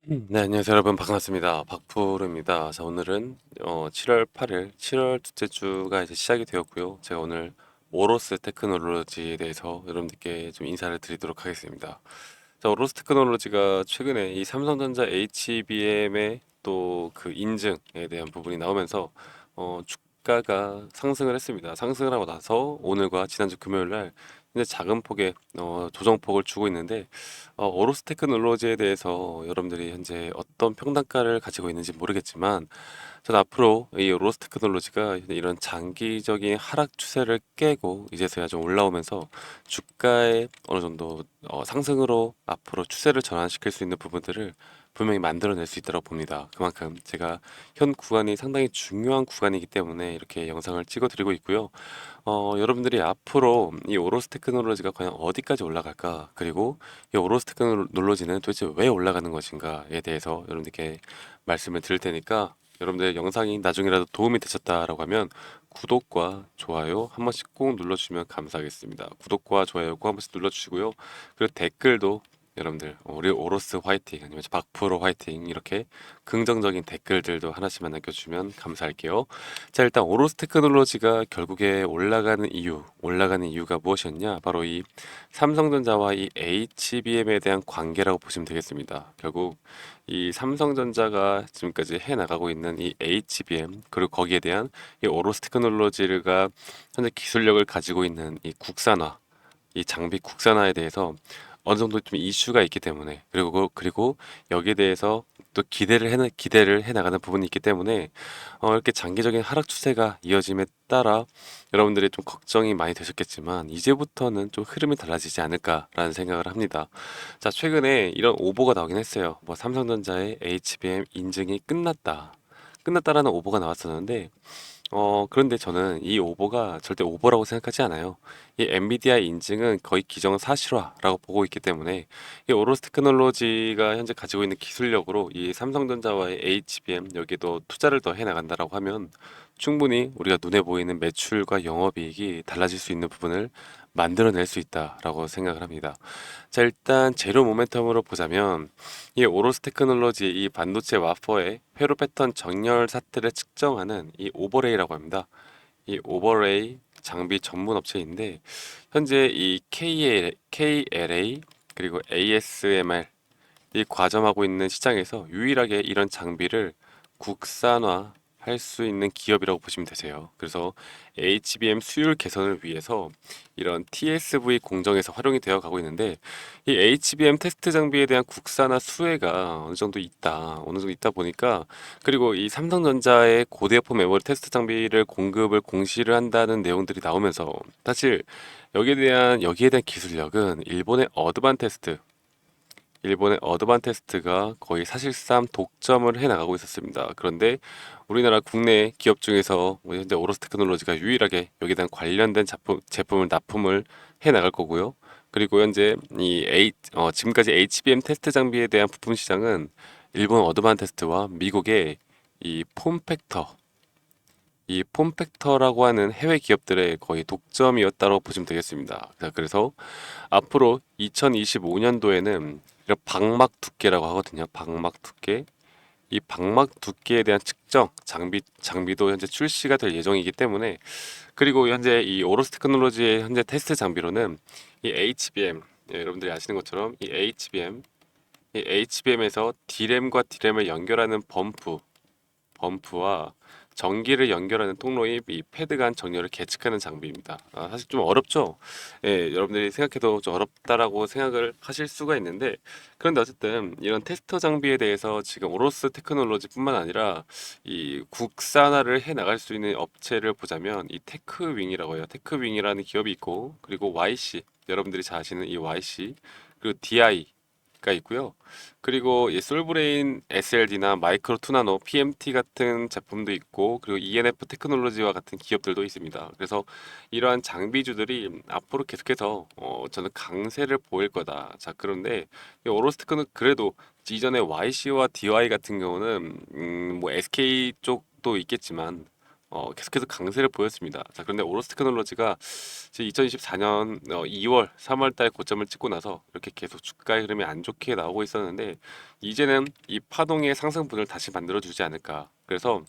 네, 안녕하세요 여러분. 반갑습니다. 박프로입니다. 자, 오늘은 7월 8일 7월 둘째 주가 이제 시작이 되었고요. 제가 오늘 오로스 테크놀로지에 대해서 여러분들께 좀 인사를 드리도록 하겠습니다. 자, 오로스 테크놀로지가 최근에 이 삼성전자 HBM의 또 그 인증에 대한 부분이 나오면서 주가가 상승을 했습니다. 상승을 하고 나서 오늘과 지난주 금요일 날 이제 작은 폭의 조정폭을 주고 있는데, 오로스 테크놀로지에 대해서 여러분들이 현재 어떤 평단가를 가지고 있는지 모르겠지만, 전 앞으로 이 오로스 테크놀로지가 이런 장기적인 하락 추세를 깨고 이제서야 좀 올라오면서 주가의 어느 정도 상승으로 앞으로 추세를 전환시킬 수 있는 부분들을 분명히 만들어낼 수 있다고 봅니다. 그만큼 제가 현 구간이 상당히 중요한 구간이기 때문에 이렇게 영상을 찍어 드리고 있고요. 여러분들이 앞으로 이 오로스 테크놀로지가 과연 어디까지 올라갈까? 그리고 이 오로스 테크놀로지는 도대체 왜 올라가는 것인가에 대해서 여러분들께 말씀을 드릴 테니까, 여러분들 영상이 나중에라도 도움이 되셨다라고 하면 구독과 좋아요 한 번씩 꼭 눌러주시면 감사하겠습니다. 구독과 좋아요 꼭 한 번씩 눌러주시고요. 그리고 댓글도 여러분들 우리 오로스 화이팅 아니면 박프로 화이팅 이렇게 긍정적인 댓글들도 하나씩만 남겨주시면 감사할게요. 자, 일단 오로스 테크놀로지가 결국에 올라가는 이유가 무엇이었냐? 바로 이 삼성전자와 이 HBM에 대한 관계라고 보시면 되겠습니다. 결국 이 삼성전자가 지금까지 해 나가고 있는 이 HBM, 그리고 거기에 대한 이 오로스 테크놀로지가 현재 기술력을 가지고 있는 이 국산화, 이 장비 국산화에 대해서 어느 정도 좀 이슈가 있기 때문에, 그리고 여기에 대해서 또 기대를 해 나가는 부분이 있기 때문에 이렇게 장기적인 하락 추세가 이어짐에 따라 여러분들이 좀 걱정이 많이 되셨겠지만, 이제부터는 좀 흐름이 달라지지 않을까라는 생각을 합니다. 자, 최근에 이런 오보가 나오긴 했어요. 뭐 삼성전자의 HBM 인증이 끝났다라는 오보가 나왔었는데, 그런데 저는 이 오보가 절대 오보라고 생각하지 않아요. 이 엔비디아 인증은 거의 기정사실화라고 보고 있기 때문에, 이 오로스 테크놀로지가 현재 가지고 있는 기술력으로 이 삼성전자와의 HBM 여기에도 투자를 더 해나간다라고 하면 충분히 우리가 눈에 보이는 매출과 영업이익이 달라질 수 있는 부분을 만들어낼 수 있다라고 생각을 합니다. 자, 일단 재료 모멘텀으로 보자면 이 오로스 테크놀로지 이 반도체 와퍼의 회로 패턴 정렬 사태를 측정하는 이 오버레이라고 합니다. 이 오버레이 장비 전문 업체인데, 현재 이 KLA 그리고 ASMR 이 과점하고 있는 시장에서 유일하게 이런 장비를 국산화 할 수 있는 기업이라고 보시면 되세요. 그래서 HBM 수율 개선을 위해서 이런 TSV 공정에서 활용이 되어 가고 있는데, 이 HBM 테스트 장비에 대한 국산화 수혜가 어느 정도 있다 보니까, 그리고 이 삼성전자의 고대역폭 메모리 테스트 장비를 공시를 한다는 내용들이 나오면서, 사실 여기에 대한 기술력은 일본의 어드반테스트가 거의 사실상 독점을 해 나가고 있었습니다. 그런데 우리나라 국내 기업 중에서 뭐 현재 오로스 테크놀로지가 유일하게 여기에 대한 관련된 제품을 납품을 해 나갈 거고요. 그리고 현재 지금까지 HBM 테스트 장비에 대한 부품 시장은 일본 어드반테스트와 미국의 이 폼팩터 이 폼팩터라고 하는 해외 기업들의 거의 독점이었다고 보시면 되겠습니다. 자, 그래서 앞으로 2025년도에는 이런 방막 두께라고 하거든요. 방막 두께. 이 방막 두께에 대한 측정 장비도 현재 출시가 될 예정이기 때문에, 그리고 현재 이 오로스 테크놀로지의 현재 테스트 장비로는 이 HBM, 여러분들이 아시는 것처럼 이 HBM에서 D램과 D램을 연결하는 범프와 전기를 연결하는 통로의 이 패드 간 정렬을 계측하는 장비입니다. 사실 좀 어렵죠? 예, 여러분들이 생각해도 좀 어렵다라고 생각을 하실 수가 있는데, 그런데 어쨌든 이런 테스터 장비에 대해서 지금 오로스 테크놀로지뿐만 아니라 이 국산화를 해 나갈 수 있는 업체를 보자면 이 테크윙이라고 해요. 테크윙이라는 기업이 있고, 그리고 YC, 여러분들이 잘 아시는 이 YC, 그리고 DI가 있고요. 그리고 이 솔브레인 SLD나 마이크로 투나노 PMT 같은 제품도 있고, 그리고 ENF 테크놀로지와 같은 기업들도 있습니다. 그래서 이러한 장비주들이 앞으로 계속해서 저는 강세를 보일 거다. 자, 그런데 이 오로스테크는 그래도 이전에 YC와 DY 같은 경우는 뭐 SK 쪽도 있겠지만 계속해서 강세를 보였습니다. 자, 그런데 오로스 테크놀로지가 2024년 2월, 3월 달 고점을 찍고 나서 이렇게 계속 주가의 흐름이 안 좋게 나오고 있었는데 이제는 이 파동의 상승분을 다시 만들어 주지 않을까. 그래서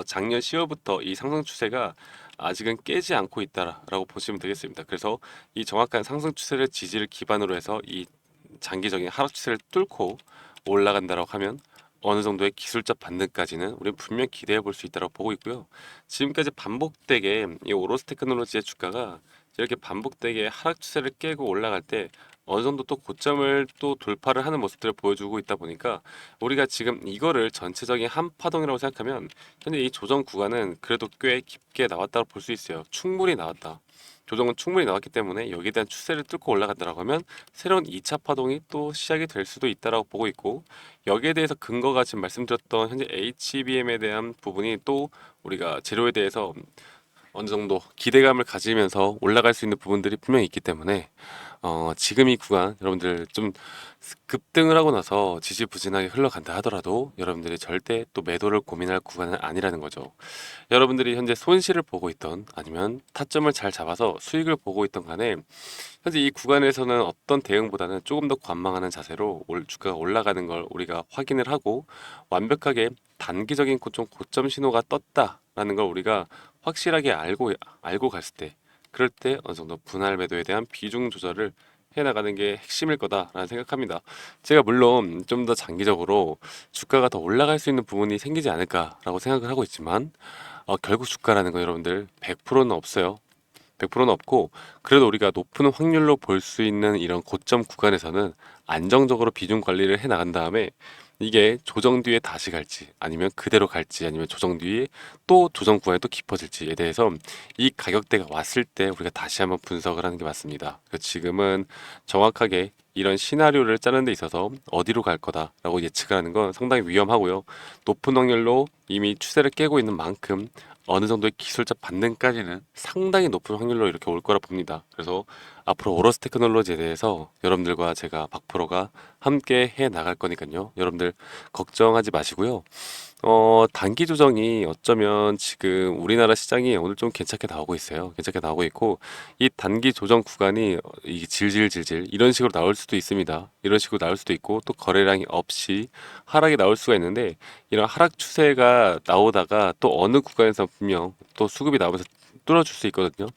작년 10월부터 이 상승 추세가 아직은 깨지 않고 있다라고 보시면 되겠습니다. 그래서 이 정확한 상승 추세를 지지를 기반으로 해서 이 장기적인 하락 추세를 뚫고 올라간다라고 하면 어느 정도의 기술적 반등까지는 우리는 분명 기대해 볼 수 있다고 보고 있고요. 지금까지 반복되게 이 오로스 테크놀로지의 주가가 이렇게 반복되게 하락 추세를 깨고 올라갈 때 어느 정도 또 고점을 또 돌파를 하는 모습들을 보여주고 있다 보니까 우리가 지금 이거를 전체적인 한 파동이라고 생각하면 현재 이 조정 구간은 그래도 꽤 깊게 나왔다고 볼 수 있어요. 충분히 나왔다. 조정은 충분히 나왔기 때문에 여기에 대한 추세를 뚫고 올라간다라고 하면 새로운 2차 파동이 또 시작이 될 수도 있다라고 보고 있고, 여기에 대해서 근거가 지금 말씀드렸던 현재 HBM에 대한 부분이 또 우리가 재료에 대해서 어느 정도 기대감을 가지면서 올라갈 수 있는 부분들이 분명히 있기 때문에 지금 이 구간 여러분들 좀 급등을 하고 나서 지지부진하게 흘러간다 하더라도 여러분들이 절대 또 매도를 고민할 구간은 아니라는 거죠. 여러분들이 현재 손실을 보고 있던 아니면 타점을 잘 잡아서 수익을 보고 있던 간에 현재 이 구간에서는 어떤 대응보다는 조금 더 관망하는 자세로 주가가 올라가는 걸 우리가 확인을 하고 완벽하게 단기적인 좀 고점 신호가 떴다라는 걸 우리가 확실하게 알고 갔을 때, 그럴 때 어느 정도 분할 매도에 대한 비중 조절을 해 나가는 게 핵심일 거다라는 생각합니다. 제가 물론 좀 더 장기적으로 주가가 더 올라갈 수 있는 부분이 생기지 않을까라고 생각을 하고 있지만 결국 주가라는 건 여러분들 100%는 없어요. 100%는 없고, 그래도 우리가 높은 확률로 볼 수 있는 이런 고점 구간에서는 안정적으로 비중 관리를 해 나간 다음에 이게 조정 뒤에 다시 갈지 아니면 그대로 갈지 아니면 조정 뒤에 또 조정 구간이 또 깊어질지에 대해서 이 가격대가 왔을 때 우리가 다시 한번 분석을 하는 게 맞습니다. 그래서 지금은 정확하게 이런 시나리오를 짜는 데 있어서 어디로 갈 거다라고 예측을 하는 건 상당히 위험하고요. 높은 확률로 이미 추세를 깨고 있는 만큼 어느 정도의 기술적 반등까지는 상당히 높은 확률로 이렇게 올 거라 봅니다. 그래서 앞으로 오로스 테크놀로지에 대해서 여러분들과 제가 박프로가 함께 해 나갈 거니까요. 여러분들 걱정하지 마시고요. 단기 조정이 어쩌면 지금 우리나라 시장이 오늘 좀 괜찮게 나오고 있어요. 괜찮게 나오고 있고, 이 단기 조정 구간이 이게 질질질질 이런 식으로 나올 수도 있습니다. 이런 식으로 나올 수도 있고, 또 거래량이 없이 하락이 나올 수가 있는데, 이런 하락 추세가 나오다가 또 어느 구간에서 분명 또 수급이 나오면서 뚫어줄 수 있거든요.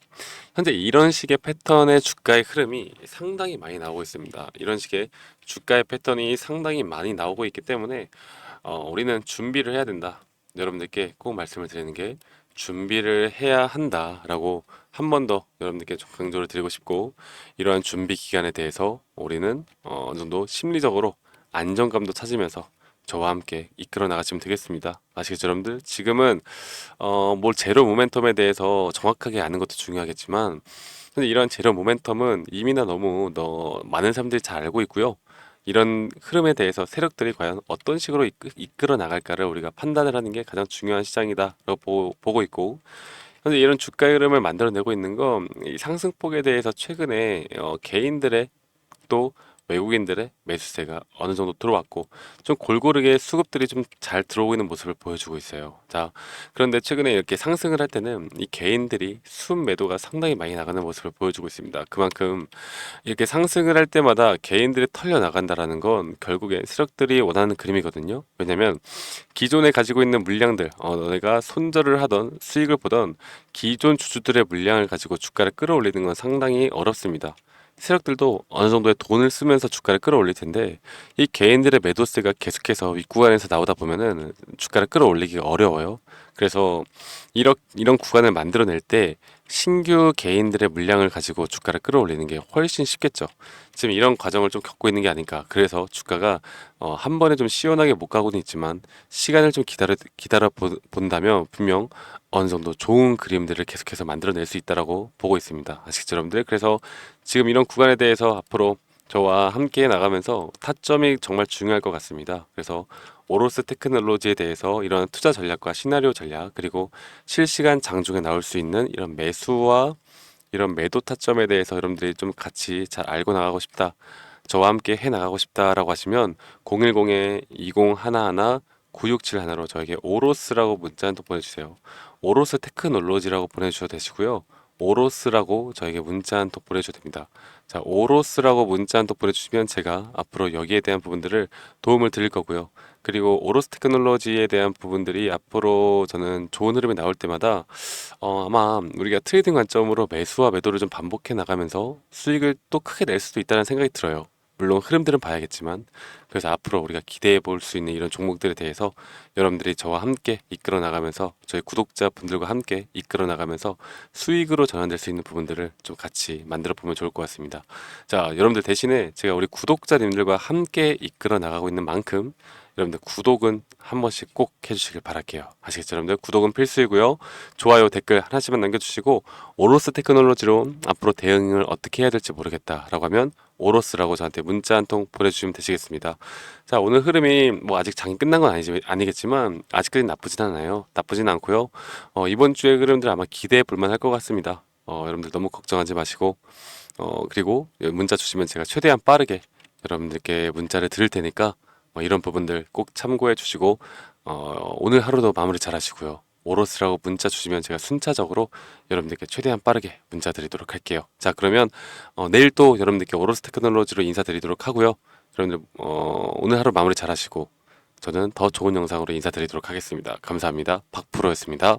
현재 이런 식의 패턴의 주가의 흐름이 상당히 많이 나오고 있습니다. 이런 식의 주가의 패턴이 상당히 많이 나오고 있기 때문에 우리는 준비를 해야 된다. 여러분들께 꼭 말씀을 드리는 게 준비를 해야 한다라고 한 번 더 여러분들께 좀 강조를 드리고 싶고, 이러한 준비 기간에 대해서 우리는 어느 정도 심리적으로 안정감도 찾으면서 저와 함께 이끌어 나가시면 되겠습니다. 아시겠죠, 여러분들? 지금은 뭘 제로 모멘텀에 대해서 정확하게 아는 것도 중요하겠지만, 근데 이런 제로 모멘텀은 이미나 너무 많은 사람들이 잘 알고 있고요. 이런 흐름에 대해서 세력들이 과연 어떤 식으로 이끌어 나갈까를 우리가 판단을 하는 게 가장 중요한 시장이다라고 보고 있고, 현재 이런 주가 흐름을 만들어내고 있는 건 이 상승폭에 대해서 최근에 개인들의 또 외국인들의 매수세가 어느 정도 들어왔고, 좀 골고루게 수급들이 좀 잘 들어오고 있는 모습을 보여주고 있어요. 자, 그런데 최근에 이렇게 상승을 할 때는 이 개인들이 수급 매도가 상당히 많이 나가는 모습을 보여주고 있습니다. 그만큼 이렇게 상승을 할 때마다 개인들이 털려 나간다라는 건 결국에 세력들이 원하는 그림이거든요. 왜냐면 기존에 가지고 있는 물량들, 너네가 손절을 하던 수익을 보던 기존 주주들의 물량을 가지고 주가를 끌어올리는 건 상당히 어렵습니다. 세력들도 어느 정도의 돈을 쓰면서 주가를 끌어올릴 텐데, 이 개인들의 매도세가 계속해서 윗구간에서 나오다 보면은 주가를 끌어올리기가 어려워요. 그래서 이런 구간을 만들어낼 때 신규 개인들의 물량을 가지고 주가를 끌어올리는 게 훨씬 쉽겠죠. 지금 이런 과정을 좀 겪고 있는 게 아닌가. 그래서 주가가 한 번에 좀 시원하게 못 가고는 있지만 시간을 좀 기다려 본다면 분명 어느 정도 좋은 그림들을 계속해서 만들어낼 수 있다라고 보고 있습니다. 아시겠죠, 여러분들? 그래서 지금 이런 구간에 대해서 앞으로 저와 함께 나가면서 타점이 정말 중요할 것 같습니다. 그래서 오로스 테크놀로지에 대해서 이런 투자 전략과 시나리오 전략, 그리고 실시간 장중에 나올 수 있는 이런 매수와 이런 매도 타점에 대해서 여러분들이 좀 같이 잘 알고 나가고 싶다, 저와 함께 해 나가고 싶다라고 하시면 010-2011-9671로 저에게 오로스라고 문자 한 통 보내주세요. 오로스 테크놀로지라고 보내주셔도 되시고요. 오로스라고 저에게 문자 한 톡 보내주셔도 됩니다. 자, 오로스라고 문자 한 톡 보내주시면 제가 앞으로 여기에 대한 부분들을 도움을 드릴 거고요. 그리고 오로스 테크놀로지에 대한 부분들이 앞으로 저는 좋은 흐름이 나올 때마다 아마 우리가 트레이딩 관점으로 매수와 매도를 좀 반복해 나가면서 수익을 또 크게 낼 수도 있다는 생각이 들어요. 물론 흐름들은 봐야겠지만, 그래서 앞으로 우리가 기대해 볼 수 있는 이런 종목들에 대해서 여러분들이 저와 함께 이끌어 나가면서, 저희 구독자분들과 함께 이끌어 나가면서 수익으로 전환될 수 있는 부분들을 좀 같이 만들어 보면 좋을 것 같습니다. 자, 여러분들 대신에 제가 우리 구독자님들과 함께 이끌어 나가고 있는 만큼 여러분들 구독은 한 번씩 꼭 해주시길 바랄게요. 아시겠죠? 여러분들 구독은 필수이고요. 좋아요, 댓글 하나씩만 남겨주시고, 오로스 테크놀로지로 앞으로 대응을 어떻게 해야 될지 모르겠다라고 하면 오로스라고 저한테 문자 한 통 보내주시면 되시겠습니다. 자, 오늘 흐름이 뭐 아직 장이 끝난 건 아니겠지만 아직까지 나쁘진 않아요. 나쁘진 않고요. 이번 주의 흐름들 아마 기대해 볼 만할 것 같습니다. 여러분들 너무 걱정하지 마시고, 그리고 문자 주시면 제가 최대한 빠르게 여러분들께 문자를 드릴 테니까 이런 부분들 꼭 참고해 주시고, 오늘 하루도 마무리 잘 하시고요. 오로스라고 문자 주시면 제가 순차적으로 여러분들께 최대한 빠르게 문자 드리도록 할게요. 자, 그러면 내일 또 여러분들께 오로스 테크놀로지로 인사드리도록 하고요. 여러분들 오늘 하루 마무리 잘 하시고 저는 더 좋은 영상으로 인사드리도록 하겠습니다. 감사합니다. 박프로였습니다.